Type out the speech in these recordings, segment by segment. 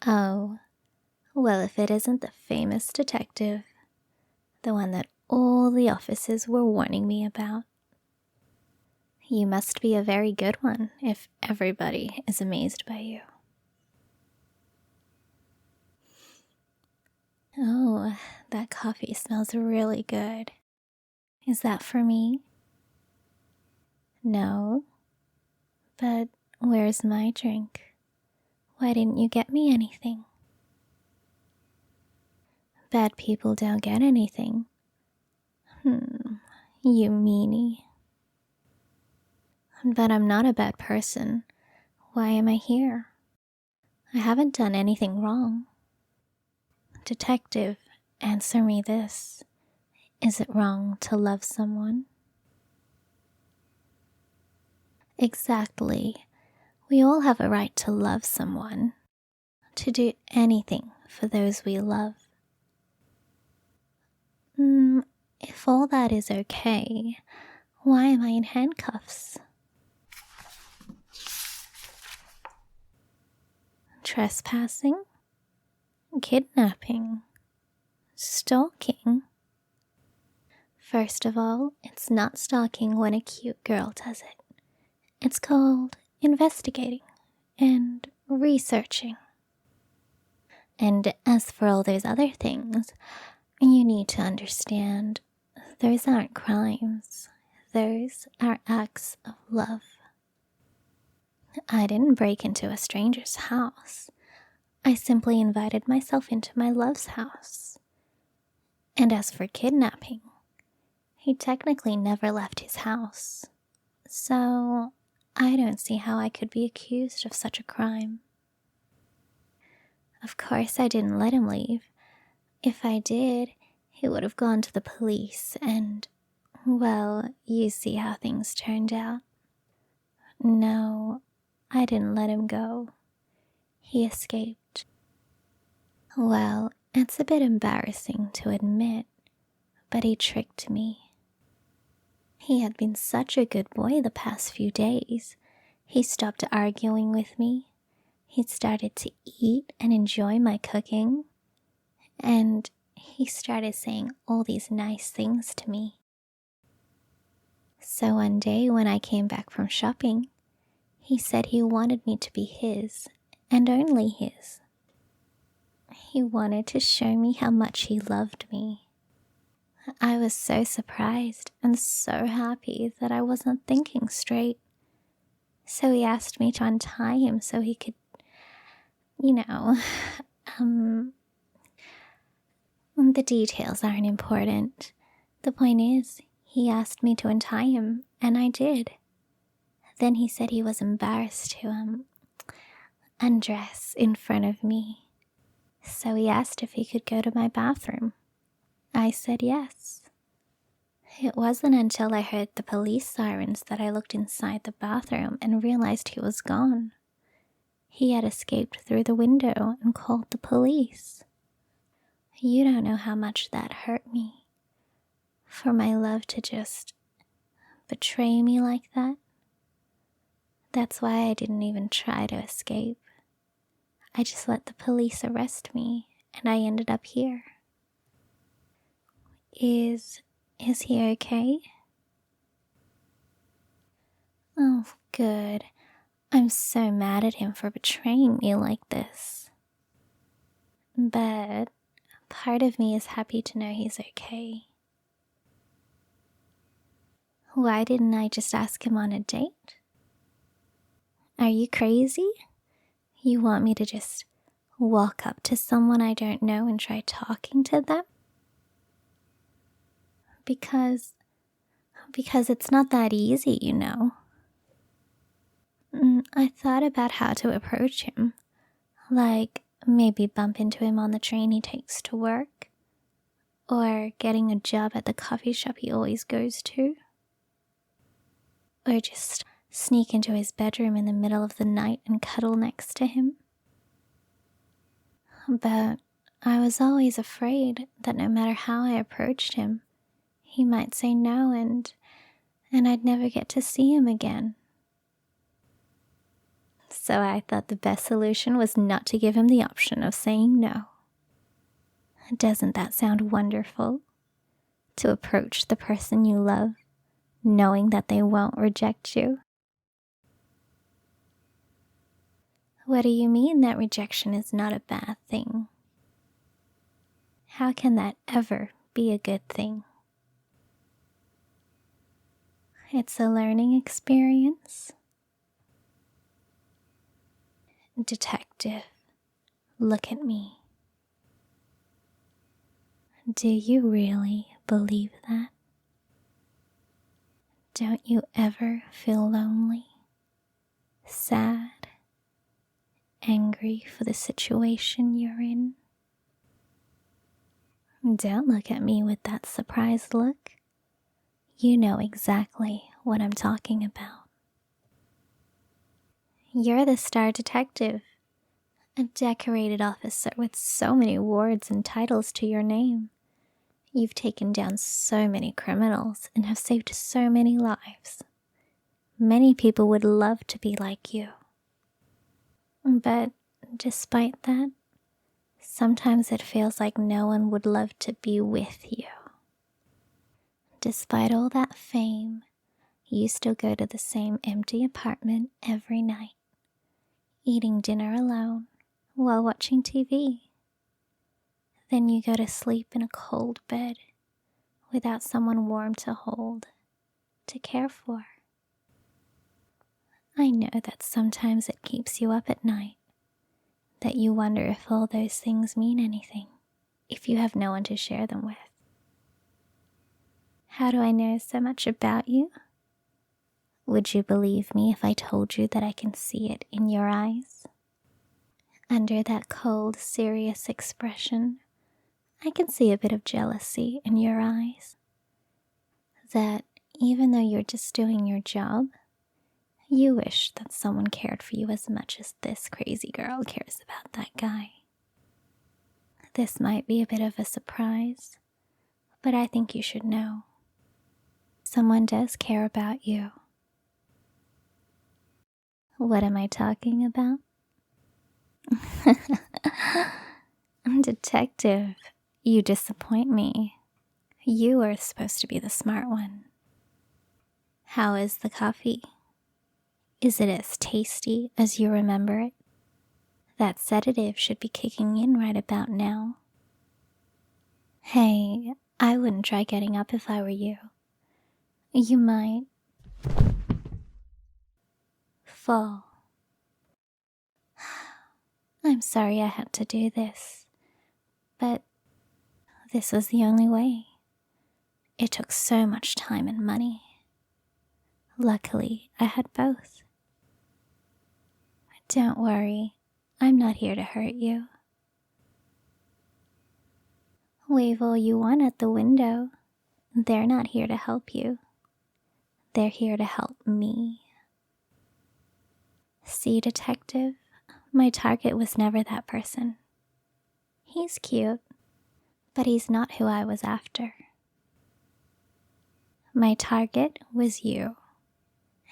Oh, well, if it isn't the famous detective, the one that all the officers were warning me about. You must be a very good one if everybody is amazed by you. Oh, that coffee smells really good. Is that for me? No. But where's my drink? Why didn't you get me anything? Bad people don't get anything. You meanie. But I'm not a bad person. Why am I here? I haven't done anything wrong. Detective, answer me this. Is it wrong to love someone? Exactly. We all have a right to love someone, to do anything for those we love. If all that is okay, why am I in handcuffs? Trespassing? Kidnapping? Stalking? First of all, it's not stalking when a cute girl does it. It's called investigating and researching. And as for all those other things, you need to understand those aren't crimes. Those are acts of love. I didn't break into a stranger's house. I simply invited myself into my love's house. And as for kidnapping, he technically never left his house. So I don't see how I could be accused of such a crime. Of course, I didn't let him leave. If I did, he would have gone to the police and, well, you see how things turned out. No, I didn't let him go. He escaped. Well, it's a bit embarrassing to admit, but he tricked me. He had been such a good boy the past few days. He stopped arguing with me. He started to eat and enjoy my cooking. And he started saying all these nice things to me. So one day when I came back from shopping, he said he wanted me to be his, and only his. He wanted to show me how much he loved me. I was so surprised and so happy that I wasn't thinking straight. So he asked me to untie him so he could, the details aren't important. The point is, he asked me to untie him, and I did. Then he said he was embarrassed to, undress in front of me. So he asked if he could go to my bathroom. I said yes. It wasn't until I heard the police sirens that I looked inside the bathroom and realized he was gone. He had escaped through the window and called the police. You don't know how much that hurt me. For my love to just betray me like that. That's why I didn't even try to escape. I just let the police arrest me, and I ended up here. Is he okay? Oh, good. I'm so mad at him for betraying me like this. But part of me is happy to know he's okay. Why didn't I just ask him on a date? Are you crazy? You want me to just walk up to someone I don't know and try talking to them? Because it's not that easy, you know. I thought about how to approach him. Like, maybe bump into him on the train he takes to work. Or getting a job at the coffee shop he always goes to. Or just sneak into his bedroom in the middle of the night and cuddle next to him. But I was always afraid that no matter how I approached him, he might say no and I'd never get to see him again. So I thought the best solution was not to give him the option of saying no. Doesn't that sound wonderful? To approach the person you love, knowing that they won't reject you. What do you mean that rejection is not a bad thing? How can that ever be a good thing? It's a learning experience. Detective, look at me. Do you really believe that? Don't you ever feel lonely, sad, angry for the situation you're in? Don't look at me with that surprised look. You know exactly what I'm talking about. You're the star detective, a decorated officer with so many awards and titles to your name. You've taken down so many criminals and have saved so many lives. Many people would love to be like you. But despite that, sometimes it feels like no one would love to be with you. Despite all that fame, you still go to the same empty apartment every night, eating dinner alone while watching TV. Then you go to sleep in a cold bed without someone warm to hold, to care for. I know that sometimes it keeps you up at night, that you wonder if all those things mean anything, if you have no one to share them with. How do I know so much about you? Would you believe me if I told you that I can see it in your eyes? Under that cold, serious expression, I can see a bit of jealousy in your eyes. That even though you're just doing your job, you wish that someone cared for you as much as this crazy girl cares about that guy. This might be a bit of a surprise, but I think you should know. Someone does care about you. What am I talking about? Detective, you disappoint me. You are supposed to be the smart one. How is the coffee? Is it as tasty as you remember it? That sedative should be kicking in right about now. Hey, I wouldn't try getting up if I were you. You might fall. I'm sorry I had to do this, but this was the only way. It took so much time and money. Luckily, I had both. Don't worry, I'm not here to hurt you. Wave all you want at the window. They're not here to help you. They're here to help me. See, detective, my target was never that person. He's cute, but he's not who I was after. My target was you.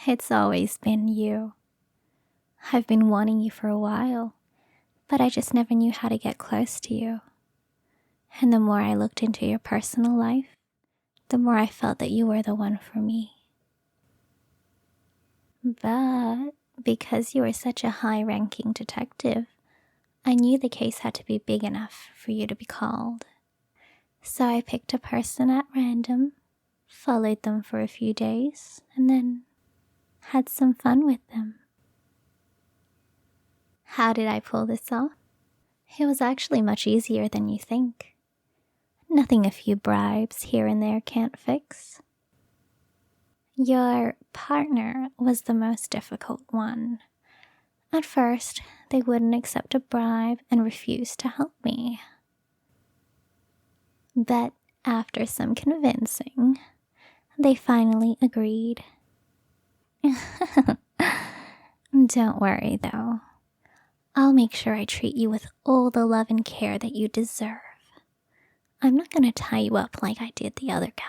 It's always been you. I've been wanting you for a while, but I just never knew how to get close to you. And the more I looked into your personal life, the more I felt that you were the one for me. But because you were such a high-ranking detective, I knew the case had to be big enough for you to be called. So I picked a person at random, followed them for a few days, and then had some fun with them. How did I pull this off? It was actually much easier than you think. Nothing a few bribes here and there can't fix. Your partner was the most difficult one. At first, they wouldn't accept a bribe and refused to help me. But after some convincing, they finally agreed. Don't worry, though. I'll make sure I treat you with all the love and care that you deserve. I'm not gonna tie you up like I did the other guy.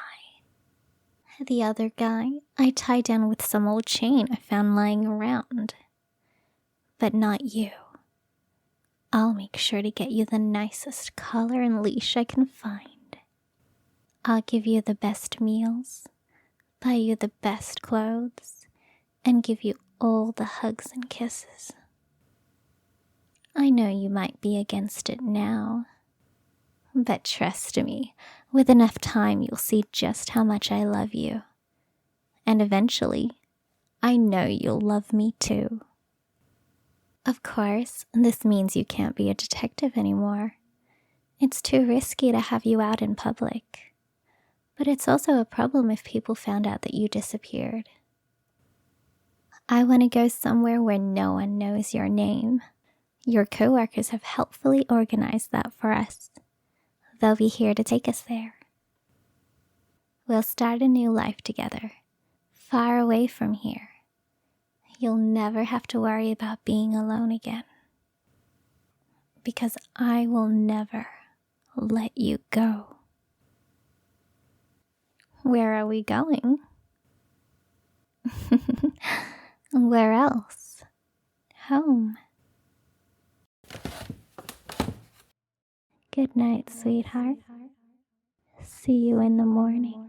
The other guy I tied down with some old chain I found lying around. but not you. I'll make sure to get you the nicest collar and leash I can find. I'll give you the best meals, buy you the best clothes, and give you all the hugs and kisses. I know you might be against it now, but trust me, with enough time you'll see just how much I love you. And eventually, I know you'll love me too. Of course, this means you can't be a detective anymore. It's too risky to have you out in public. But it's also a problem if people found out that you disappeared. I want to go somewhere where no one knows your name. Your coworkers have helpfully organized that for us. They'll be here to take us there. We'll start a new life together, far away from here. You'll never have to worry about being alone again. Because I will never let you go. Where are we going? Where else? Home. Good night, sweetheart. See you in the morning.